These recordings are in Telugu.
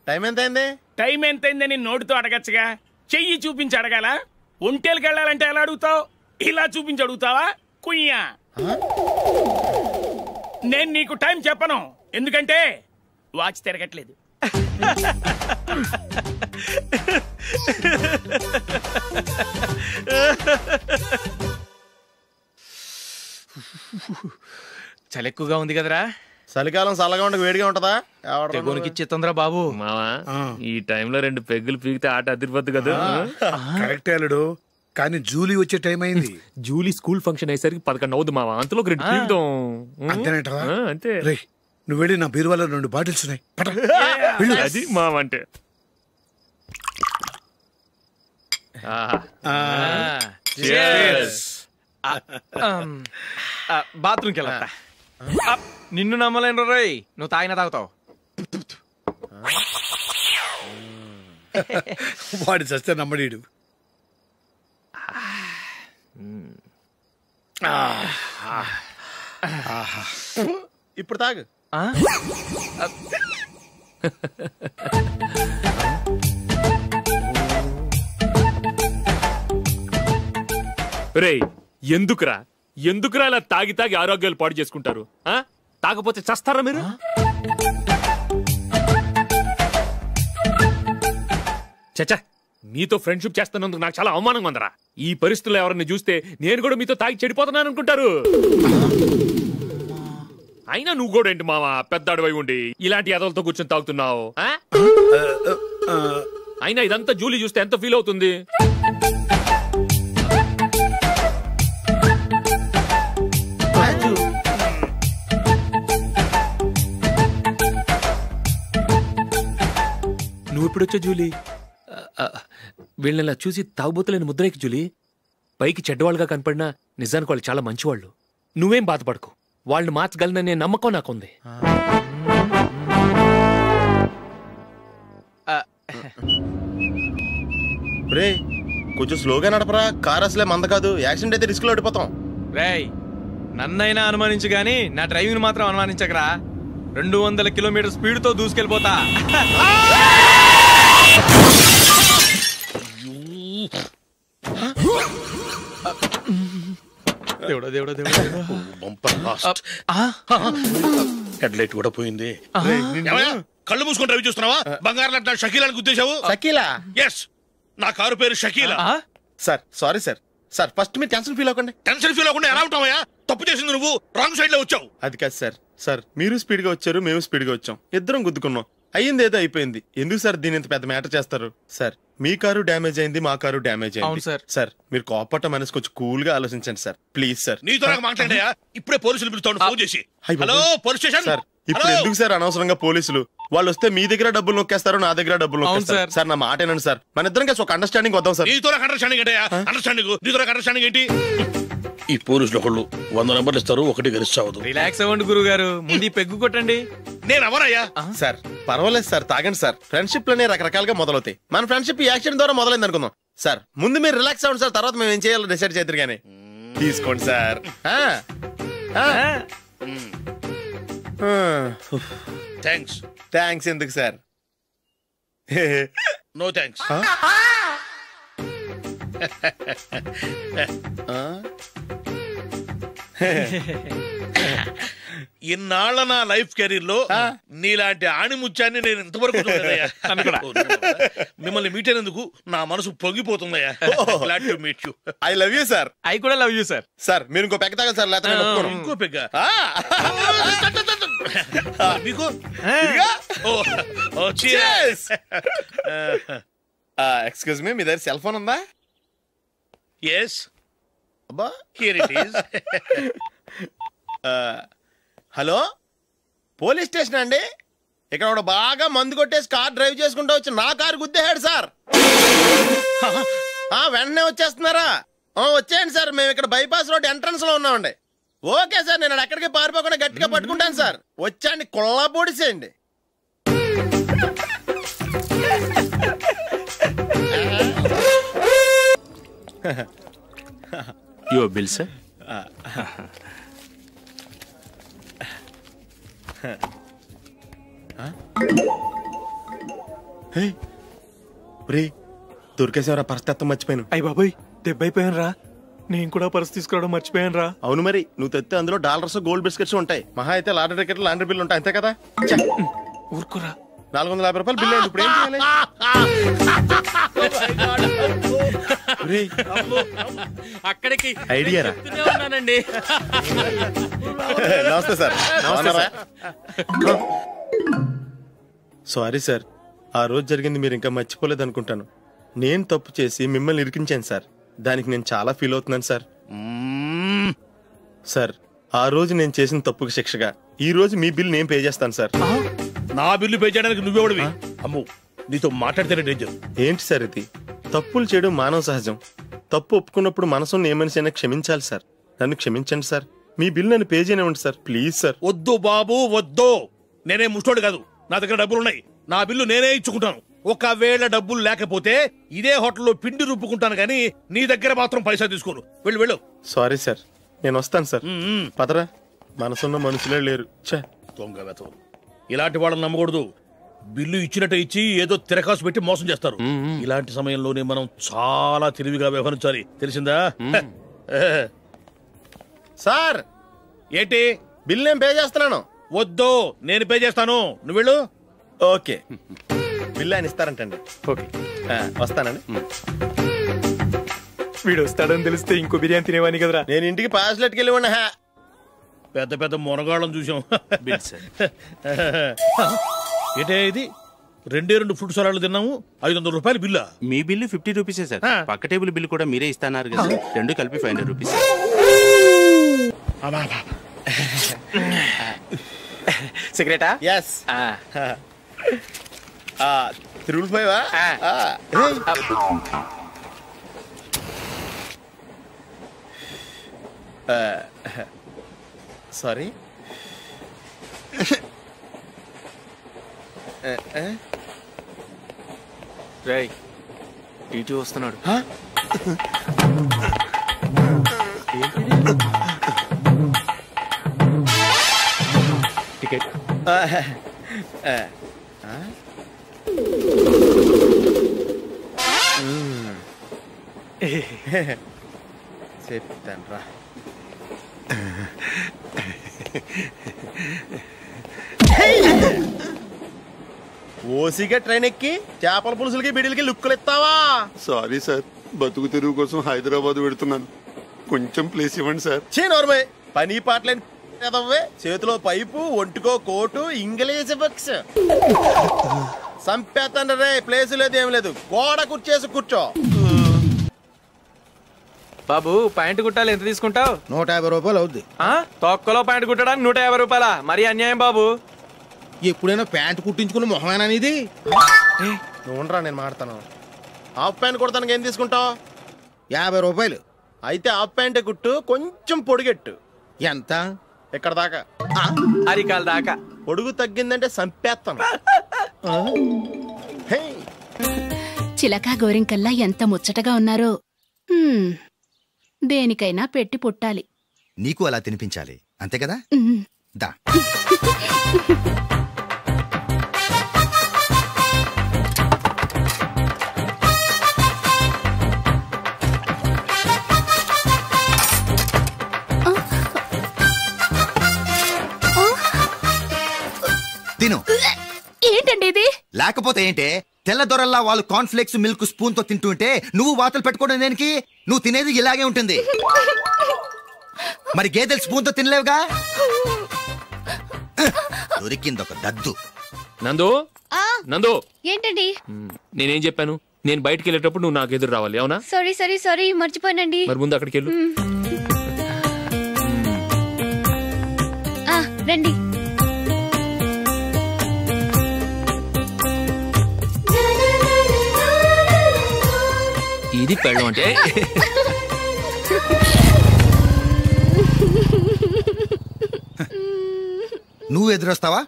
టైం ఎంతైంది? టైం ఎంతైందని నోటితో అడగచ్చుగా, చెయ్యి చూపించి అడగాల? ఒంటేలకు వెళ్ళాలంటే ఎలా అడుగుతావు? ఇలా చూపించి అడుగుతావా? కుయ్యా, నేను నీకు టైం చెప్పను, ఎందుకంటే వాచ్ తిరగట్లేదు. చలి ఎక్కువగా ఉంది కదరా. చలికాలం చల్లగా ఉండక వేడిగా ఉంటదా? తెగోనికి ఇచ్చేతుందిరా బాబు. మావా ఈ టైంలో 2 పెగ్గులు పీకితే ఆట అదిరిపోద్దు కదా. కరెక్ట్ అల్లుడు, కానీ జూలీ వచ్చే టైం అయింది. జూలీ స్కూల్ ఫంక్షన్ అయ్యేసరికి 11 అవుద్ది మావా, అంతలో 2 పీకుదాం. అంతేనేటవా? అంతే. రే నువ్వు వెళ్ళి నా బీరువాలో 2 బాటిల్స్ ఉన్నాయి. అది మావా అంటే. బాత్రూమ్కి వెళ్ళా. నిన్ను నమ్మలేను రోయ్, నువ్వు తాగినా తాగుతావు. వాడి చస్తే నమ్మడీడు. ఇప్పుడు తాగు. రేయ్ ఎందుకురా ఇలా తాగి ఆరోగ్యాలు పాడు చేసుకుంటారు? తాగపోతే చస్తారా మీరు? చచ్చా, మీతో ఫ్రెండ్షిప్ చేస్తున్నందుకు నాకు చాలా అవమానంగా ఉందరా. ఈ పరిస్థితుల్లో ఎవరిని చూస్తే నేను కూడా మీతో తాగి చెడిపోతున్నాను అనుకుంటారు. అయినా నువ్వు కూడా ఏంటి మావా, పెద్ద అడవై ఉండి ఇలాంటి ఎదలతో కూర్చొని తాగుతున్నావు? అయినా ఇదంతా జూలీ చూస్తే ఎంత ఫీల్ అవుతుంది? నువ్వు ఎప్పుడొచ్చా జూలీ? వీళ్ళని ఇలా చూసి తాగుబోతులేని ముద్రేకి జూలీ. పైకి చెడ్డవాళ్ళుగా కనపడినా నిజానికి వాళ్ళు చాలా మంచివాళ్ళు. నువ్వేం బాధపడకు, వాళ్ళని మార్చగలననే నమ్మకం నాకుంది. రే కొంచెం స్లోగా నడపరా, కార్ అసలే మంద కాదు. యాక్సిడెంట్ అయితే రిస్క్ లో ఓడిపోతాం. రేయ్ నన్నైనా అనుమానించు గాని నా డ్రైవింగ్ మాత్రం అనుమానించకరా. 200 కిలోమీటర్ స్పీడ్ తో దూసుకెళ్ళిపోతా. దేవుడా దేవుడా దేవుడా, హెడ్ లైట్ కూడా పోయింది. కళ్ళు మూసుకొని రవి చూస్తున్నావా? బంగారం లాంటి షకీలాని గుద్దేశావు. షకీలా? ఎస్, నా కారు పేరు Shakeela. Sir sorry sir. Sir first మీరు టెన్షన్ ఫీల్ అవ్వకండి. టెన్షన్ ఫీల్ అవ్వకుండా ఎలా ఉంటావయ్యా? తప్పు చేసింది నువ్వు, రాంగ్ సైడ్ లో వచ్చావు. అది కాదు సార్. సార్ మీరు స్పీడ్ గా వచ్చారు, మేము స్పీడ్ గా వచ్చాం, ఇద్దరం గుద్దుకున్నాం. అయ్యింది ఏదో అయిపోయింది. ఎందుకు సార్ దీని ఇంత పెద్ద మ్యాటర్ చేస్తారు? సార్ మీ కారు డ్యామేజ్ అయింది, మా కారు డ్యామేజ్ అయింది. సార్ మీరు కోపట్ట మనసు కొంచెం కూల్ గా ఆలోచించండి సార్, ప్లీజ్ సార్. నీతో నాకు మాట్లాడాయా? ఇప్పుడే పోలీసులు పిలుస్తాను, ఫోన్ చేసి. Hello police station. సార్ ఇప్పుడు ఎందుకు సార్ అనవసరంగా పోలీసులు? వాళ్ళు వస్తే మీ దగ్గర డబ్బులు నొక్కేస్తారు, నా దగ్గర డబ్బులు నొక్కేస్తారు. సార్ నా మాట ఏనండి సార్, మన ఇద్దరం కలిసి ఒక అండర్స్టాండింగ్ వద్దాం సార్. నీతో నాకు అండర్స్టాండింగ్ ఏంటయ్యా? అండర్స్టాండింగ్ నీతో నాకు అండర్స్టాండింగ్ ఏంటి? ఈ పోలీసులు ఒకళ్ళు 100 నెంబర్లు ఇస్తారు, ఒకటి గెలిచావదు. రిలాక్స్ అవ్వండి గురువు గారు, ముందు పెగ్గు కొట్టండి. నేను ఎవరయ్యా? సార్ పర్వాలేదు సార్, తాగండి సార్. ఫ్రెండ్షిప్ లోనే రకరకాలుగా మొదలవుతాయి. మన ఫ్రెండ్షిప్ ఈ యాక్సిడెంట్ ద్వారా మొదలైంది అనుకుందాం. సార్ ముందు మీరు రిలాక్స్ అవ్వండి సార్, తర్వాత మేము ఏం చేయాలో డిసైడ్ చేద్దరు కానీ. తీసుకోండి సార్. థ్యాంక్స్. థ్యాంక్స్ ఎందుకు సార్? No thanks. ఇన్నాళ్ళ నా లైఫ్ కెరీర్ లో నీలాంటి ఆణిముత్యాన్ని నేను ఇంతవరకు చూడలేదయ్యా. మిమ్మల్ని మీట్ అయినందుకు నా మనసు పొంగిపోతుందయ్యా. Glad to meet you. I love you sir. ఐ కూడా లవ్ యూ సార్. సార్ మీరు ఇంకో పెగ్గ తాగండి సార్, లేకపోతే ఇంకో పెగ్గ మీకు. ఎక్స్క్యూజ్ మీ, మీ దగ్గర సెల్ ఫోన్ ఉందా? ఎస్. అబ్బా here it is. Hello police station అండి. ఇక్కడ ఒక బాగా మందు కొట్టేసి కార్ డ్రైవ్ చేసుకుంటూ వచ్చి నా కారు గుద్దేశాడు సార్. వెంటనే వచ్చేస్తున్నారా? వచ్చేయండి సార్, మేము ఇక్కడ బైపాస్ రోడ్ ఎంట్రన్స్ లో ఉన్నామండి. ఓకే సార్, నేను ఎక్కడికి పారిపోకుండా గట్టిగా పట్టుకుంటాను సార్. వచ్చాండి, కుళ్ళ పొడిసేయండి. Your bill, sir. దొరికేసేవరా పరిస్థితి మర్చిపోయాను. అయ్య బాబాయ్ దెబ్బైపోయాను రా. నేను కూడా పర్స్ తీసుకురావడం మర్చిపోయాను రా. అవును మరి, నువ్వు తెస్తే అందులో డాలర్స్ గోల్డ్ బిస్కెట్స్ ఉంటాయి. మహా అయితే లాటరీ టికెట్ లాండ్రీ బిల్లు ఉంటాయి, అంతే కదా. ఊరుకోరా. 450 రూపాయలు బిల్లు అయింది. ఇప్పుడు ఏం చేయాలి? అక్కడికి ఐడియా రా. నమస్తే సార్. సారీ సార్, ఆ రోజు జరిగింది మీరు ఇంకా మర్చిపోలేదు అనుకుంటాను. నేను తప్పు చేసి మిమ్మల్ని ఇరికించాను సార్. దానికి నేను చాలా ఫీల్ అవుతున్నాను సార్. సార్, ఆ రోజు నేను చేసిన తప్పుకి శిక్షగా ఈ రోజు మీ బిల్ నేను పే చేస్తాను సార్. నా బిల్లు పే చేయడానికి నువ్వెవడివి? అమ్మో, నీతో మాట్లాడితేనే డేంజర్. ఏంటి సార్ ఇది? తప్పులు చేయడం మానవ సహజం. తప్పు ఒప్పుకున్నప్పుడు మనసుని ఏ మనిషి అయినా క్షమించాలి సార్. నన్ను క్షమించండి సార్. మీ బిల్ నన్ను పే చేయనివ్వండి సార్, ప్లీజ్ సార్. వద్దు బాబు వద్దు. నేనే ముష్టోడు కాదు, నా దగ్గర డబ్బులున్నాయి. నా బిల్లు నేనే ఇచ్చుకుంటాను. ఒకవేళ డబ్బులు లేకపోతే ఇదే హోటల్లో పిండి రుబ్బుకుంటాను, కానీ నీ దగ్గర మాత్రం పైసా తీసుకోను. వెళ్ళు వెళ్ళు. సారీ సార్, నేను వస్తాను సార్. పదరా, మనసున్న మనుషులే లేరు. దొంగ వెతవరు. ఇలాంటి వాళ్ళని నమ్మకూడదు. బిల్లు ఇచ్చినట్టు ఇచ్చి ఏదో తిరకాసు పెట్టి మోసం చేస్తారు. ఇలాంటి సమయంలోనే మనం చాలా తెలివిగా వ్యవహరించాలి, తెలిసిందా? సార్, ఏంటి? బిల్ నేను పే చేస్తున్నాను. వద్దు, నేను పే చేస్తాను, నువ్వు వెళ్ళు. ఓకే, బిల్ ఆయన ఇస్తారంటండి. ఓకే, వస్తానండి. వీడు వస్తాడని తెలిస్తే ఇంకో బిర్యానీ తినేవాని కదరా. నేను ఇంటికి పాస్లెట్కి వెళ్ళి ఉన్నా. పెద్ద పెద్ద మునగాళ్ళం చూసాం. ఏంటే ఇది? 2 ఫ్రూట్ సలాడ్లు తిన్నాము, 500 రూపాయలు బిల్లా? మీ బిల్లు 50 రూపీసే సార్. పక్క టేబుల్ బిల్లు కూడా మీరే ఇస్తాన్నారు కదా, రెండు కలిపి 500 రూపీస్. సిగరెటా? ఎస్. 355 సారీ. రేయ్, టీటీ వస్తున్నాడు. టికెట్. చెప్తాను రా. ఓసిగా ట్రైన్ ఎక్కి చేపల పులుసులకి బిడిలకి లుక్కులు ఇస్తావా? సారీ సార్, బతుకు తెరువు కోసం హైదరాబాద్ పెడుతున్నాను, కొంచెం ప్లేస్ ఇవ్వండి సార్. నోర్మే, పని పాటలేని చేతిలో పైపు, ఒంటికో కోటు, ఇంగ్లీష్ బుక్స్. సంపేతండ్రి రే, ప్లేస్ లేదు ఏం లేదు, గోడ కుర్చేసి కూర్చో. బాబు, ప్యాంటు కుట్టాలి, ఎంత తీసుకుంటావు? 150 రూపాయలు అవుద్ది. తొక్కలో ప్యాంటు కుట్టడానికి 150 రూపాయల? మరి అన్యాయం బాబు. ఎప్పుడైనా ప్యాంటు కుట్టించుకున్న మొహమేనా ఇది? నువ్వు ఉండరా, నేను మాడతాను. హాఫ్ ప్యాంట్ కుడతానికి ఏం తీసుకుంటావు? 50 రూపాయలు. అయితే హాఫ్ ప్యాంటే కుట్టు, కొంచెం పొడిగెట్టు. ఎంత? ఎక్కడ దాకా? అరికాల దాకా. పొడుగు తగ్గిందంటే సంపేస్తాను. చిలకా గోరింకల్లా ఎంత ముచ్చటగా ఉన్నారో. దేనికైనా పెట్టి పుట్టాలి. నీకు అలా తినిపించాలి, అంతే కదా? దా. తిను. ఏంటండి ఇది? లేకపోతే ఏంటే, తెల్లదొరల్లా వాళ్ళు కార్న్ఫ్లేక్స్ మిల్క్ స్పూన్ తో తింటుంటే నువ్వు వాతలు పెట్టుకోవడం దేనికి? నువ్వు తినేది ఇలాగే ఉంటుంది. మరి గేదెలు స్పూన్ తో తినలేవుగా. దొరికింది ఒక దద్దు. నందు, నందు, ఏంటండి? నేనేం చెప్పాను? నేను బయటికి వెళ్ళేటప్పుడు నువ్వు నాకు ఎదురు రావాలి, అవునా? సారీ మర్చిపోయానండి. మరి ముందు అక్కడికి వెళ్ళు. రండి. ఇది పెళ్ళం అంటే. నువ్వు ఎదురొస్తావా?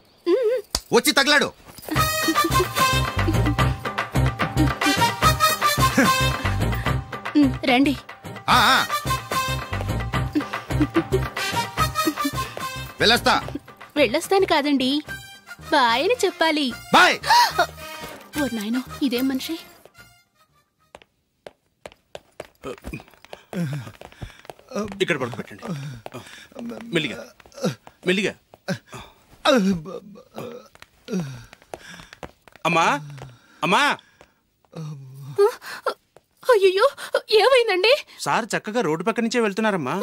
వచ్చి తగలాడు. రండి. వెళ్ళొస్తాను కాదండి, బాయ్ అని చెప్పాలి. బాయ్. ఓ నాయనో, ఇదేం మనిషి? ఇక్కడ పడుకోబెట్టండి. మెల్లిగా మెల్లిగా. అమ్మా అమ్మా. అయ్యో, ఏమైందండి? సార్ చక్కగా రోడ్డు పక్క నుంచే వెళ్తున్నారమ్మా.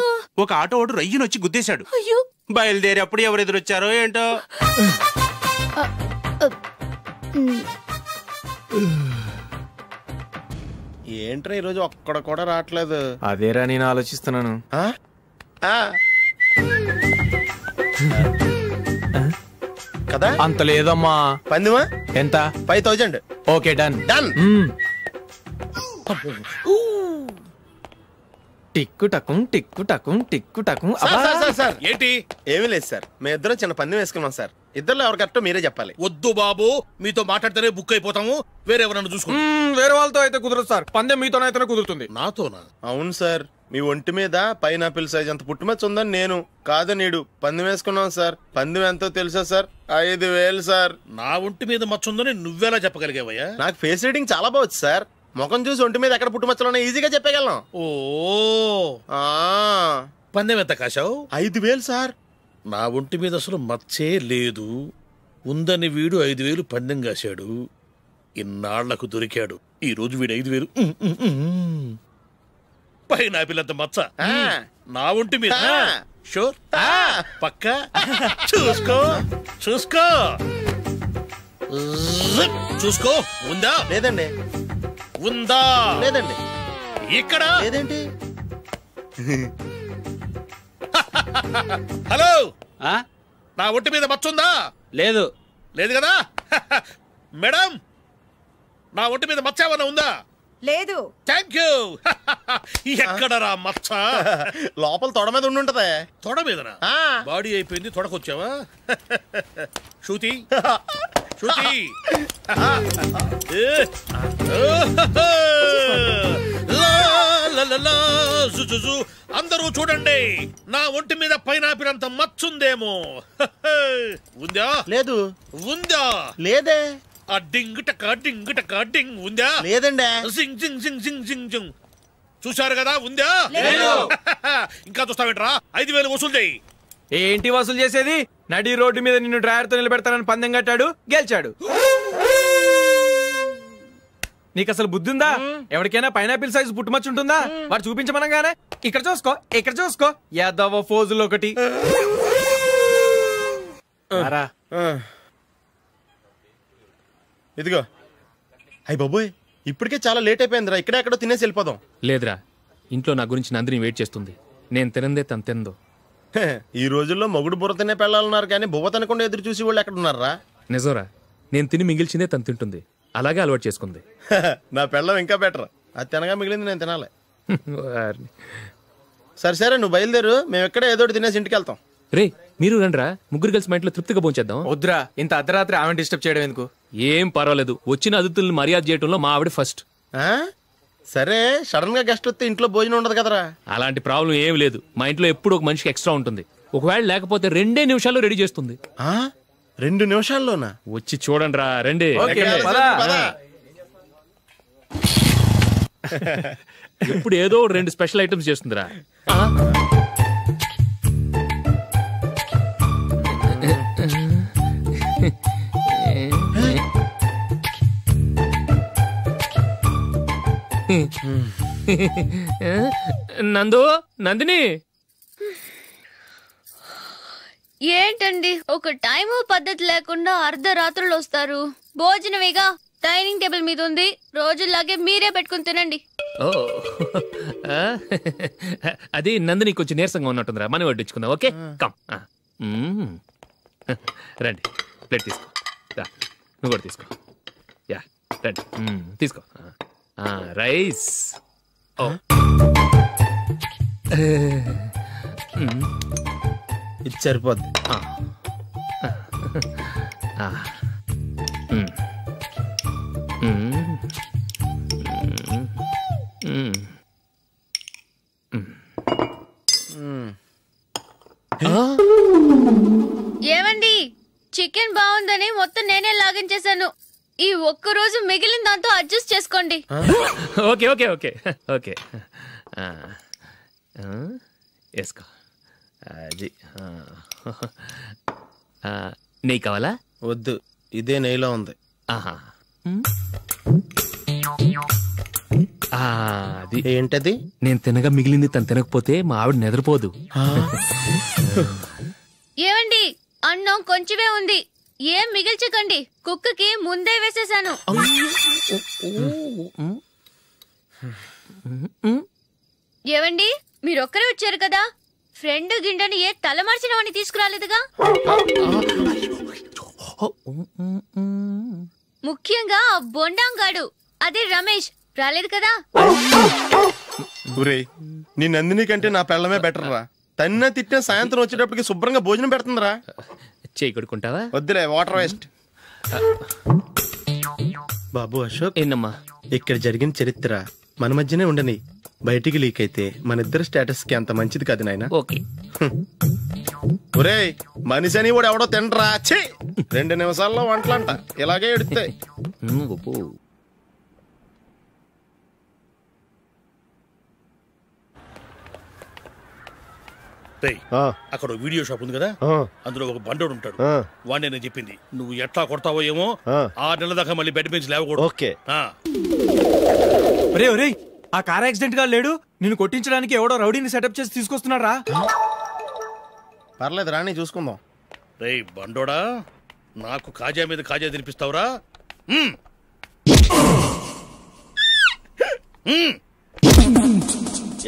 ఒక ఆటో ఓడు రయ్యను వచ్చి గుద్దేశాడు. అయ్యో, బయలుదేరి అప్పుడు ఎవరు ఎదురొచ్చారో ఏంటో. ఏంట్రా ఈరోజు ఒక్కడ కూడా రావట్లేదు? అదేరా నేను ఆలోచిస్తున్నాను. కదా అంత లేదమ్మా. పందిమా ఎంత? 5000. Okay, done done. టిక్కు టకుం టిక్కు టకుం టిక్కు టకుం. సార్ ఏంటి? ఏమీ లేదు సార్, మేము ఇద్దరం చిన్న పందెం వేసుకున్నాం సార్. ఇద్దరులో ఎవరు కరెక్టో మీరే చెప్పాలి. వద్దు బాబు, మీతో మాట్లాడితేనే బుక్ అయిపోతాము. వేరెవరన్నా చూసుకోండి. వేరే వాళ్ళతో అయితే కుదరదు సార్. పందెం మీతోనైతేనే కుదురుతుంది. నాతోనా? అవును సార్, మీ ఒంటి మీద పైనాపిల్ సైజ్ అంత పుట్టుమచ్చ ఉందని నేను కాదు నీడు పందెం వేసుకున్నాం సార్. పందెం ఎంతో తెలుసా సార్? 5000 సార్. నా ఒంటి మీద మచ్చ ఉందని నువ్వెలా చెప్పగలిగావయ్యా? నాకు ఫేస్ రీడింగ్ చాలా బాగుంది సార్. ముఖం చూసి ఒంటి మీద ఎక్కడ పుట్టుమచ్చలో ఈజీగా చెప్పగలం. ఓ, పందెం ఎంత కాశావు? 5000 సార్. నా ఒంటి మీద అసలు మచ్చే లేదు. ఉందని వీడు 5000 పందెం కాశాడు. ఇన్నాళ్లకు దొరికాడు. ఈ రోజు వీడు 5000. పైనాపిల్ అంత మచ్చ నా ఒంటి మీద. షూర్? పక్క చూసుకో చూసుకో చూసుకో. ఉందా? లేదండి. ఉందా? లేదండి. ఇక్కడ లేదేంటి? హలో, నా ఒంటి మీద మచ్చ ఉందా? లేదు. లేదు కదా? మేడం, నా ఒంటి మీద మచ్చ ఏమన్నా ఉందా? లేదు. Thank you. ఎక్కడరా మచ్చ? లోపల తొడ మీద ఉండుంటదే. తొడ మీదనా? బాడీ అయిపోయింది, తొడకొచ్చావా? శృతి శృతి, అందరూ చూడండి, నా ఒంటి మీద పైనాపిల్ అంత మచ్చుందేమో. ఉందా? లేదు. ఉందా? లేదే. ఆ డింగ్ టక డింగ్ టక డింగ్ ఉందా? లేదండి. జింగ్ జింగ్ జింగ్ జింగ్ జింగ్ జింగ్. చూశారు కదా? ఉందా? ఇంకా చూస్తావేంట్రా? 5000 వసూలు చేయి. ఏంటి వసూలు చేసేది? నడి రోడ్డు మీద నిన్ను డ్రైవర్ తో నిలబెడతానని పందెం కట్టాడు, గెలిచాడు. నీకు అసలు బుద్ధి ఉందా? ఎవరికైనా పైనాపిల్ సైజ్ పుట్టుమచ్చు ఉంటుందా? వాడు చూపించమనగానే ఇక్కడ చూసుకో ఇక్కడ చూసుకో యాదవ ఫోజులు ఒకటి. ఇదిగో. అయ్య బాబోయ్, ఇప్పటికే చాలా లేట్ అయిపోయిందిరా. ఇక్కడే ఎక్కడో తినేసి వెళ్ళిపోదాం. లేదురా, ఇంట్లో నా గురించి నందిని వెయిట్ చేస్తుంది. నేను తినందే తను తిందో. ఈ రోజుల్లో మొగుడు బుర్ర తినే పెళ్ళాలన్నారు కానీ బువ్వ తినకుండా ఎదురు చూసి వాళ్ళు ఎక్కడ ఉన్నారా? నిజంరా, నేను తిని మిగిల్చిందే తను తింటుంది. అలాగే అలవాటు చేసుకుంది. నా పెళ్ళం ఇంకా బెటర్. అది తినగా మిగిలింది నేను తినాలి. సరే సరే, నువ్వు బయలుదేరు. మేము ఎక్కడ ఏదో తినేసి ఇంటికి వెళ్తాం. రే, మీరు రండిరా, ముగ్గురు కలిసి మా ఇంట్లో తృప్తిగా పోంచేద్దాం. వద్దురా, ఇంత అర్ధరాత్రి ఆమె డిస్టర్బ్ చేయడం ఎందుకు? ఏం పర్వాలేదు, వచ్చిన అతిథుల్ని మర్యాద చేయడంలో మా ఆవిడ ఫస్ట్. సరే, సడన్ గా గెస్ట్ వస్తే ఇంట్లో భోజనం ఉండదు కదరా? అలాంటి ప్రాబ్లం ఏం లేదు. మా ఇంట్లో ఎప్పుడు ఒక మనిషికి ఎక్స్ట్రా ఉంటుంది. ఒకవేళ లేకపోతే 2 నిమిషాల్లో రెడీ చేస్తుంది. 2 నిమిషాల్లోనా? వచ్చి చూడండి రా, రండి. ఇప్పుడు ఏదో 2 స్పెషల్ ఐటమ్స్ చేస్తుందిరా. నందు, నందిని, ఏంటండి ఒక టైము పద్ధతి లేకుండా అర్ధరాత్రులు వస్తారు? భోజనమేగా డైనింగ్ టేబుల్ మీద ఉంది, రోజుల్లాగే మీరే పెట్టుకుని తినండి. ఓ, అది నందిని కొంచెం నీరసంగా ఉన్నట్టుందిరా. మనం వడ్డించుకుందాం. Okay, come. రండి, ప్లేట్ తీసుకో. నువ్వు కూడా తీసుకో. యా, రండి, తీసుకో. రైస్. ఇది సరిపోద్ది. ఏమండి, చికెన్ బాగుందని మొత్తం నేనే లాగించేశాను. ఈ ఒక్క రోజు మిగిలిన దాంతో అడ్జస్ట్ చేసుకోండి. ఓకే ఓకే ఓకే ఓకే వేసుకో. అది నెయ్యి కావాలా? వద్దు, ఇదే నెయ్యిలో ఉంది. ఆహా, అది ఏంటది? నేను తినగా మిగిలింది తను తినకపోతే మా ఆవిడ నిద్రపోదు. ఏమండి, అన్నం కొంచెమే ఉంది, ఏం మిగిల్చకండి. కుక్కకి ముందే వేసేసాను. ఏవండి, మీరొక్కరే వచ్చారు కదా, ఫ్రెండ్ గిండెని ఏ తలమార్చిన వాడిని తీసుకురాలేదుగా? ముఖ్యంగా బొండాంగాడు, అదే రమేష్ రాలేదు కదా? ఊరే, నీ నందిని కంటే నా పెళ్ళమే బెటర్ రా. తన్న తిట్టిన సాయంత్రం వచ్చేటప్పటికి శుభ్రంగా భోజనం పెడుతుందిరా. చేయి కొడుకుంటావా? వద్దులే, వాటర్ వేస్ట్. బాబు అశోక్, ఏంటమ్మా ఇక్కడ జరిగిన చరిత్ర మన మధ్యనే ఉండని, బయటికి లీక్ అయితే మన ఇద్దరు స్టేటస్ కి అంత మంచిది కాదు నాయన. ఓకే. ఒరే, మనిషి అని కూడా ఎవడో తినరా. 2 నిమిషాల్లో వంటలంట ఇలాగే ఎడితే. అక్కడ వీడియో షాప్ ఉంది కదా, అందులో ఒక బండోడు ఉంటాడు. వాడిని నేను చెప్పింది, నువ్వు ఎట్లా కొడతావో ఏమో, 6 నెలల దాకా మళ్ళీ బెడ్ బెంచ్ లేవకూడదు. ఓకే. ఒరే ఒరే, ఆ కార్ యాక్సిడెంట్ గా లేడు, నిన్ను కొట్టించడానికి ఎవడో రౌడీని సెటప్ చేసి తీసుకొస్తున్నారా? పర్లేదు రాని, చూసుకుందాం. రేయ్ బండోడా, నాకు కాజా మీద కాజా తినిపిస్తావురా?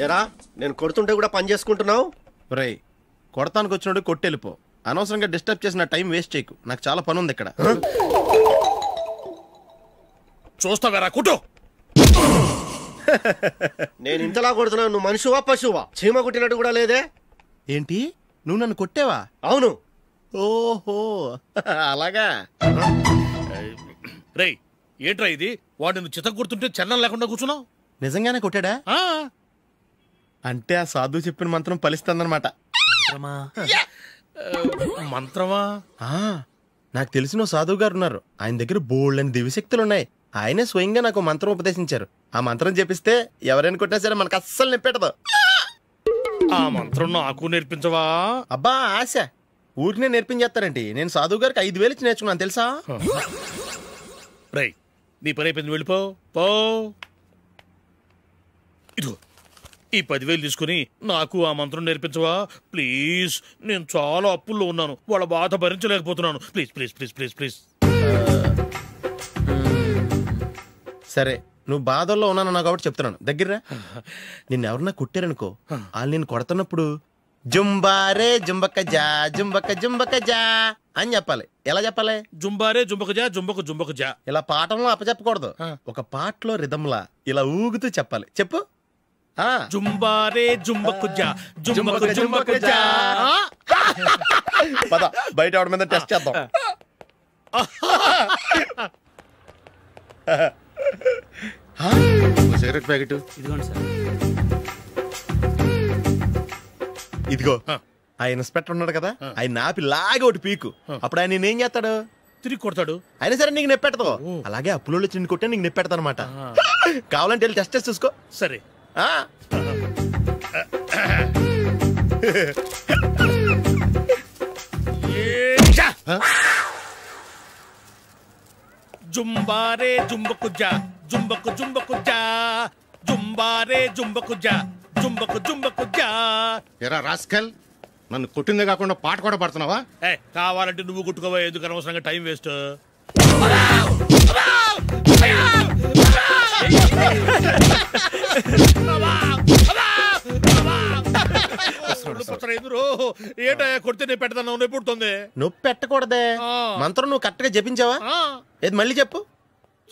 ఎరా, నేను కొడుతుంటే కూడా పని చేసుకుంటున్నావు? రే, కొడతానికి వచ్చినట్టు కొట్టెళ్ళిపో. అనవసరంగా డిస్టర్బ్ చేసిన టైం వేస్ట్ చేయకు, నాకు చాలా పని ఉంది ఇక్కడ. చూస్తావేరా కుట్టు. నేను ఇంతలా కొడుతున్నావు, నువ్వు మనిషివా పశువా? చీమ కుట్టినట్టు కూడా లేదే. ఏంటి, నువ్వు నన్ను కొట్టావా? అవును. ఓహో, అలాగా. రేయ్ ఏంట్రా ఇది, వాడు నువ్వు చిత్త కొడుతుంటే చలనం లేకుండా కూర్చున్నావు? నిజంగానే కొట్టాడా? అంటే ఆ సాధువు చెప్పిన మంత్రం ఫలిస్తుందన్నమాట. మంత్రమా? నాకు తెలిసిన సాధువు గారు ఉన్నారు, ఆయన దగ్గర బోల్డని దివ్యశక్తులు ఉన్నాయి. ఆయనే స్వయంగా నాకు మంత్రం ఉపదేశించారు. ఆ మంత్రం చెప్పిస్తే ఎవరైనా కొట్టినా సరే మనకు అస్సలు నిప్పెట్టదు. ఆ మంత్రం నాకు నేర్పించవా? అబ్బా ఆశ, ఊరినే నేర్పించేస్తారండి. నేను సాధువు గారికి 5,000 ఇచ్చి నేర్చుకున్నాను తెలుసా? రై, నీ పని అయిపోయింది, వెళ్ళిపో. పో. ఇదిగో ఈ 10,000 తీసుకుని నాకు ఆ మంత్రం నేర్పించవా ప్లీజ్? నేను చాలా అప్పుల్లో ఉన్నాను, వాళ్ళ బాధ భరించలేకపోతున్నాను. Please please please please please. సరే, నువ్వు బాధల్లో ఉన్నాను నాకు కాబట్టి చెప్తున్నాను. దగ్గర నిన్ను ఎవరన్నా కొట్టారనుకో, వాళ్ళు నేను కొడుతున్నప్పుడు జుంబారే జుంబక జా జుంబక జుంబక జా అని చెప్పాలి. ఎలా చెప్పాలి? జుంబారే జుంబక జా జుంబక జుంబక జా. ఇలా పాఠంలో అప్పచెప్పకూడదు, ఒక పాటలో రిధంలా ఇలా ఊగుతూ చెప్పాలి. చెప్పు. జుంబారే జుంబకు జా జుంబకు జుంబకు జా. పద, బయట ఆవిడ మీద టెస్ట్ చేద్దాం. సిగరెట్ ప్యాకెట్ ఇదిగోండి సార్. ఇదిగో, ఆ ఇన్స్పెక్టర్ ఉన్నాడు కదా, ఆయన ఆపి లాగా ఒకటి పీకు. అప్పుడు ఆయన నేనేం చేస్తాడు? తిరిగి కొడతాడు. అయినా సరే నీకు నెప్పెడతావు. అలాగే అప్పులో చిన్న కొట్టే నీకు నెప్పెడతా అనమాట. కావాలంటే వెళ్ళి టెస్ట్ చేసి చూసుకో. సరే. జుంబారే జుంబకు జా జుంబకు జుంబకు జా జుంబారే జుంబకు జా జుంబకు జుంబకు జా. ఎరా రాస్కల్, నన్ను కొట్టిందే కాకుండా పాట కూడా పడుతున్నావా? కావాలంటే నువ్వు కొట్టుకోవా, ఎందుకు అనవసరంగా టైం వేస్ట్. ఏంటో కొడితే నేను పెడతాను, నొప్పి పుడుతుంది. నొప్పి పెట్టకూడదే, మంత్రం నువ్వు కరెక్ట్ గా జపించావా? ఏది మళ్ళీ చెప్పు.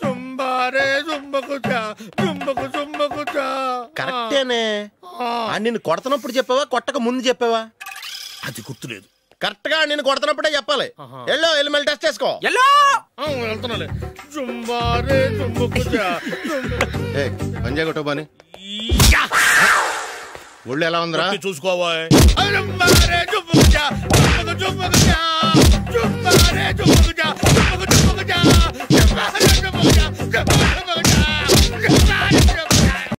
జుంబారే జుంబకు జా జుంబకు జుంబకు జా. కరెక్టేనే. నిన్ను కొడుతున్నప్పుడు చెప్పావా, కొట్టక ముందు చెప్పావా? అది గుర్తులేదు. కరెక్ట్ గా నేను కొడుతున్నప్పుడే చెప్పాలి. ఎల్లో వెళ్ళి మళ్ళీ టెస్ట్ చేసుకో. వెళ్తున్నాలే. జుంబారే జుంబకు జా. పంజా కొట్టబాని ఒళ్ళు ఎలా ఉందిరా చూసుకోవా. జుంబారే జుంబకు జా జుంబకు జుంబకు జా జుంబారే జుంబకు జా జుంబకు జుంబకు జా. అయ్యో